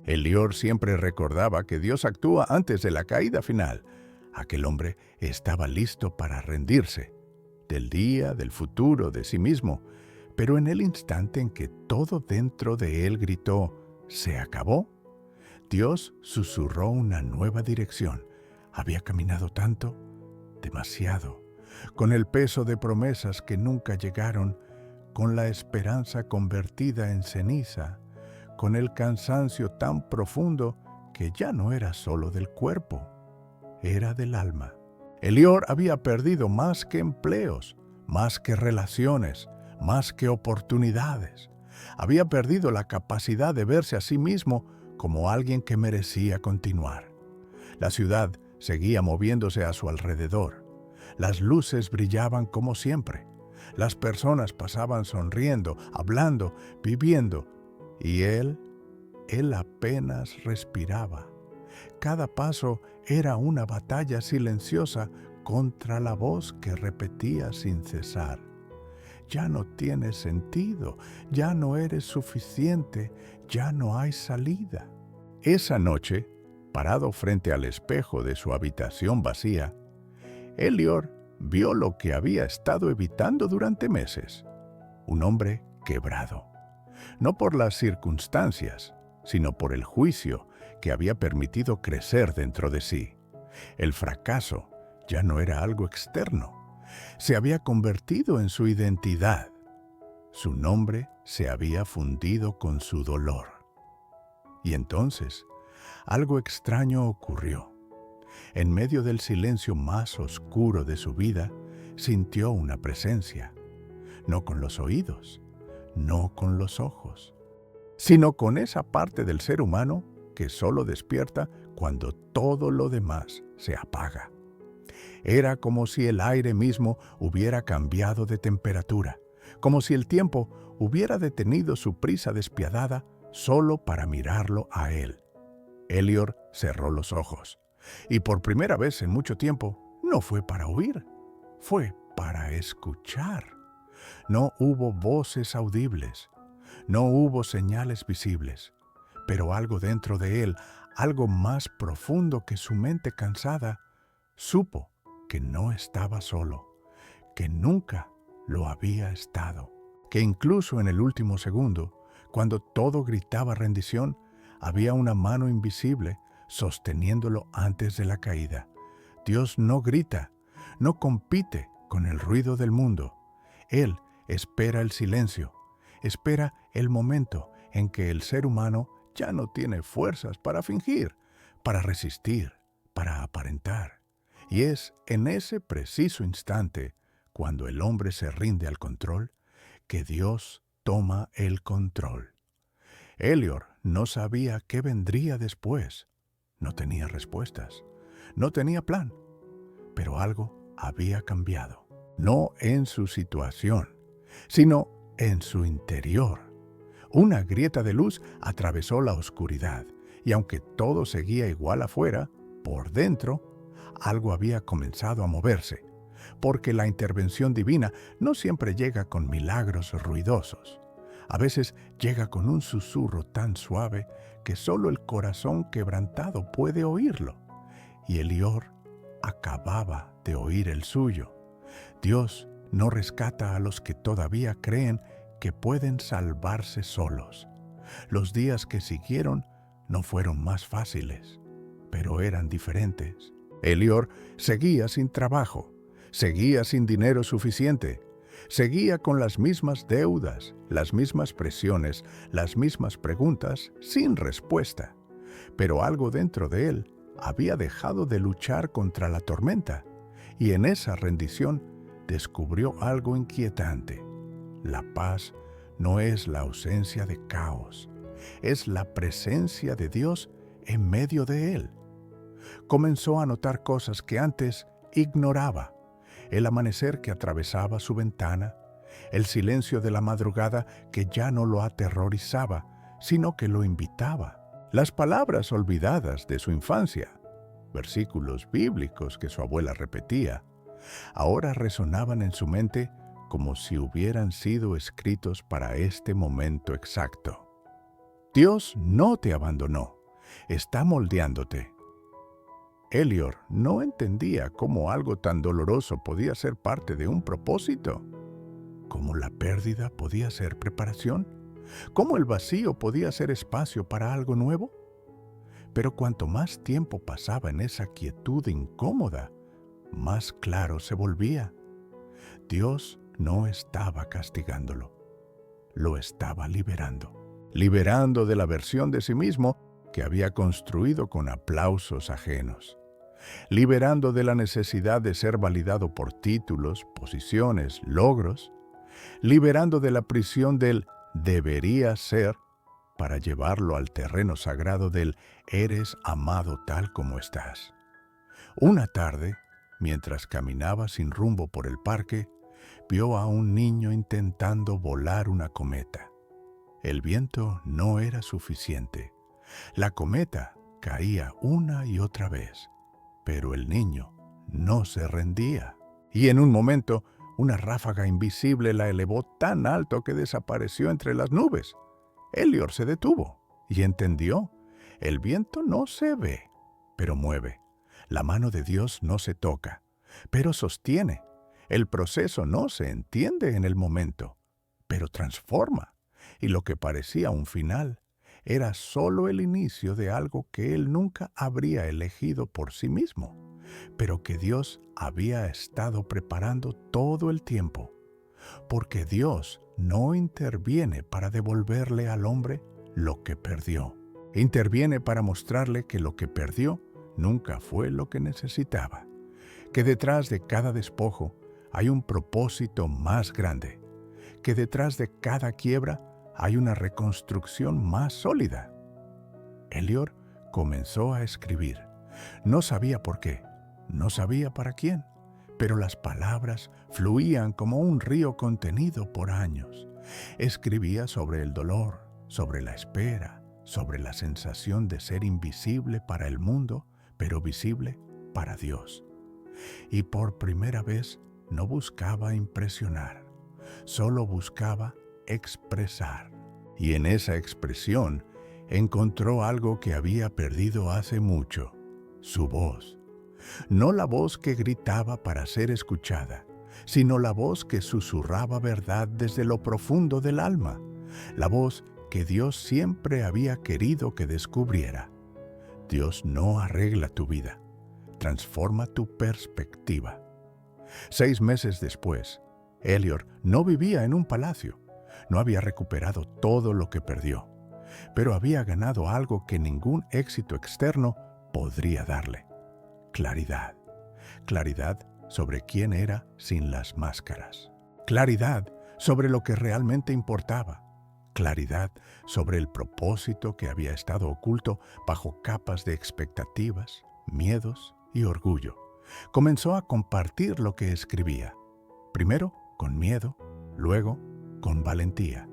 Elior siempre recordaba que Dios actúa antes de la caída final. Aquel hombre estaba listo para rendirse, del día, del futuro, de sí mismo. Pero en el instante en que todo dentro de él gritó, «Se acabó», Dios susurró una nueva dirección. Había caminado tanto, demasiado, con el peso de promesas que nunca llegaron, con la esperanza convertida en ceniza, con el cansancio tan profundo que ya no era solo del cuerpo, era del alma. Elior había perdido más que empleos, más que relaciones, más que oportunidades. Había perdido la capacidad de verse a sí mismo como alguien que merecía continuar. La ciudad seguía moviéndose a su alrededor. Las luces brillaban como siempre. Las personas pasaban sonriendo, hablando, viviendo. Y él apenas respiraba. Cada paso era una batalla silenciosa contra la voz que repetía sin cesar: «Ya no tiene sentido, ya no eres suficiente, ya no hay salida». Esa noche, parado frente al espejo de su habitación vacía, Elior vio lo que había estado evitando durante meses: un hombre quebrado, no por las circunstancias, sino por el juicio que había permitido crecer dentro de sí. El fracaso ya no era algo externo, se había convertido en su identidad. Su nombre se había fundido con su dolor. Y entonces, algo extraño ocurrió. En medio del silencio más oscuro de su vida, sintió una presencia, no con los oídos, no con los ojos, sino con esa parte del ser humano que solo despierta cuando todo lo demás se apaga. Era como si el aire mismo hubiera cambiado de temperatura, como si el tiempo hubiera detenido su prisa despiadada solo para mirarlo a él. Elior cerró los ojos, y por primera vez en mucho tiempo no fue para oír, fue para escuchar. No hubo voces audibles, no hubo señales visibles, pero algo dentro de él, algo más profundo que su mente cansada, supo que no estaba solo, que nunca lo había estado, que incluso en el último segundo, cuando todo gritaba rendición, había una mano invisible sosteniéndolo antes de la caída. Dios no grita, no compite con el ruido del mundo. Él espera el silencio, espera el momento en que el ser humano ya no tiene fuerzas para fingir, para resistir, para aparentar. Y es en ese preciso instante, cuando el hombre se rinde al control, que Dios toma el control. Elior no sabía qué vendría después. No tenía respuestas, no tenía plan, pero algo había cambiado. No en su situación, sino en su interior. Una grieta de luz atravesó la oscuridad, y aunque todo seguía igual afuera, por dentro, algo había comenzado a moverse, porque la intervención divina no siempre llega con milagros ruidosos. A veces llega con un susurro tan suave que solo el corazón quebrantado puede oírlo. Y Elior acababa de oír el suyo. Dios no rescata a los que todavía creen que pueden salvarse solos. Los días que siguieron no fueron más fáciles, pero eran diferentes. Elior seguía sin trabajo, seguía sin dinero suficiente, seguía con las mismas deudas, las mismas presiones, las mismas preguntas, sin respuesta. Pero algo dentro de él había dejado de luchar contra la tormenta, y en esa rendición descubrió algo inquietante. La paz no es la ausencia de caos, es la presencia de Dios en medio de él. Comenzó a notar cosas que antes ignoraba: el amanecer que atravesaba su ventana, el silencio de la madrugada que ya no lo aterrorizaba, sino que lo invitaba, las palabras olvidadas de su infancia, versículos bíblicos que su abuela repetía, ahora resonaban en su mente como si hubieran sido escritos para este momento exacto. Dios no te abandonó, Está moldeándote. Elior no entendía cómo algo tan doloroso podía ser parte de un propósito, cómo la pérdida podía ser preparación, cómo el vacío podía ser espacio para algo nuevo. Pero cuanto más tiempo pasaba en esa quietud incómoda, más claro se volvía. Dios no estaba castigándolo, lo estaba liberando de la versión de sí mismo que había construido con aplausos ajenos, liberando de la necesidad de ser validado por títulos, posiciones, logros, liberando de la prisión del debería ser para llevarlo al terreno sagrado del eres amado tal como estás. Una tarde, mientras caminaba sin rumbo por el parque, vio a un niño intentando volar una cometa. El viento no era suficiente. La cometa caía una y otra vez, pero el niño no se rendía. Y en un momento, una ráfaga invisible la elevó tan alto que desapareció entre las nubes. Elior se detuvo y entendió. El viento no se ve, pero mueve. La mano de Dios no se toca, pero sostiene. El proceso no se entiende en el momento, pero transforma. Y lo que parecía un final era solo el inicio de algo que él nunca habría elegido por sí mismo, pero que Dios había estado preparando todo el tiempo. Porque Dios no interviene para devolverle al hombre lo que perdió. Interviene para mostrarle que lo que perdió nunca fue lo que necesitaba. Que detrás de cada despojo hay un propósito más grande. Que detrás de cada quiebra hay una reconstrucción más sólida. Elior comenzó a escribir. No sabía por qué, no sabía para quién, pero las palabras fluían como un río contenido por años. Escribía sobre el dolor, sobre la espera, sobre la sensación de ser invisible para el mundo, pero visible para Dios. Y por primera vez no buscaba impresionar, solo buscaba expresar. Y en esa expresión encontró algo que había perdido hace mucho, su voz. No la voz que gritaba para ser escuchada, sino la voz que susurraba verdad desde lo profundo del alma, la voz que Dios siempre había querido que descubriera. Dios no arregla tu vida, transforma tu perspectiva. 6 meses después, Elior no vivía en un palacio, no había recuperado todo lo que perdió, pero había ganado algo que ningún éxito externo podría darle. Claridad. Claridad sobre quién era sin las máscaras. Claridad sobre lo que realmente importaba. Claridad sobre el propósito que había estado oculto bajo capas de expectativas, miedos y orgullo. Comenzó a compartir lo que escribía. Primero con miedo, luego con valentía.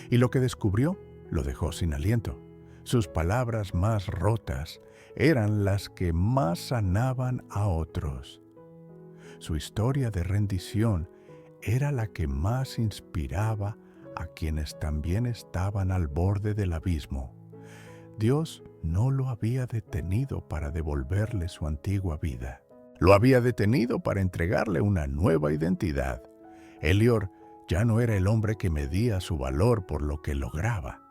Y lo que descubrió lo dejó sin aliento. Sus palabras más rotas eran las que más sanaban a otros. Su historia de rendición era la que más inspiraba a quienes también estaban al borde del abismo. Dios no lo había detenido para devolverle su antigua vida. Lo había detenido para entregarle una nueva identidad. Elior ya no era el hombre que medía su valor por lo que lograba.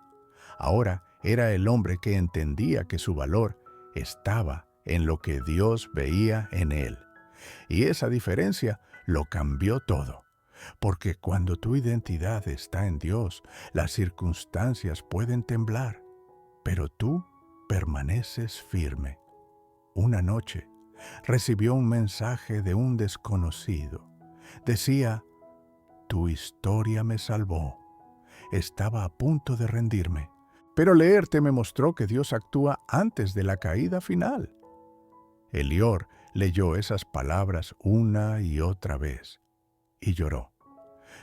Ahora era el hombre que entendía que su valor estaba en lo que Dios veía en él. Y esa diferencia lo cambió todo. Porque cuando tu identidad está en Dios, las circunstancias pueden temblar, pero tú permaneces firme. Una noche recibió un mensaje de un desconocido. Decía: tu historia me salvó. Estaba a punto de rendirme, pero leerte me mostró que Dios actúa antes de la caída final. Elior leyó esas palabras una y otra vez y lloró.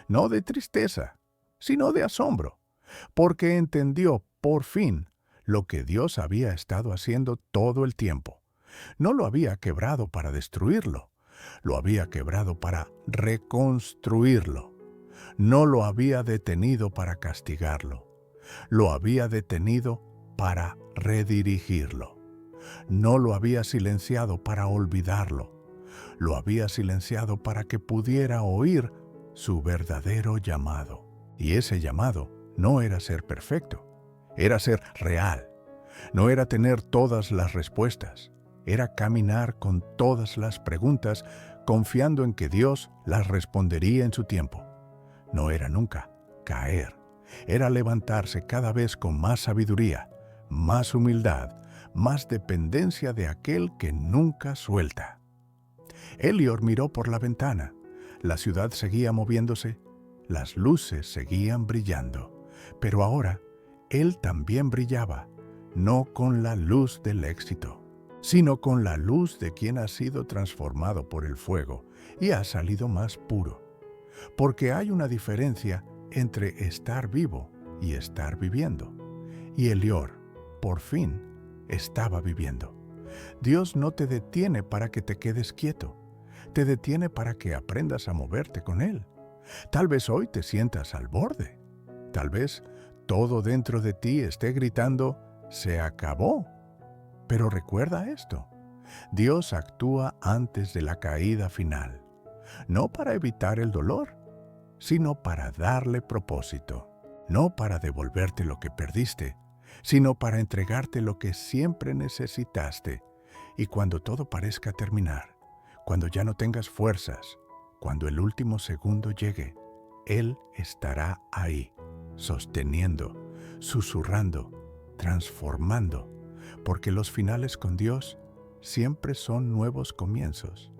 No de tristeza, sino de asombro, porque entendió por fin lo que Dios había estado haciendo todo el tiempo. No lo había quebrado para destruirlo, lo había quebrado para reconstruirlo. No lo había detenido para castigarlo, lo había detenido para redirigirlo. No lo había silenciado para olvidarlo. Lo había silenciado para que pudiera oír su verdadero llamado. Y ese llamado no era ser perfecto, era ser real. No era tener todas las respuestas, era caminar con todas las preguntas, confiando en que Dios las respondería en su tiempo. No era nunca caer, era levantarse cada vez con más sabiduría, más humildad, más dependencia de aquel que nunca suelta. Elior miró por la ventana. La ciudad seguía moviéndose, las luces seguían brillando, pero ahora él también brillaba, no con la luz del éxito, sino con la luz de quien ha sido transformado por el fuego y ha salido más puro. Porque hay una diferencia entre estar vivo y estar viviendo. Y Elior, por fin, estaba viviendo. Dios no te detiene para que te quedes quieto. Te detiene para que aprendas a moverte con Él. Tal vez hoy te sientas al borde. Tal vez todo dentro de ti esté gritando, se acabó. Pero recuerda esto, Dios actúa antes de la caída final, no para evitar el dolor, sino para darle propósito, no para devolverte lo que perdiste, sino para entregarte lo que siempre necesitaste. Y cuando todo parezca terminar, cuando ya no tengas fuerzas, cuando el último segundo llegue, Él estará ahí, sosteniendo, susurrando, transformando, porque los finales con Dios siempre son nuevos comienzos.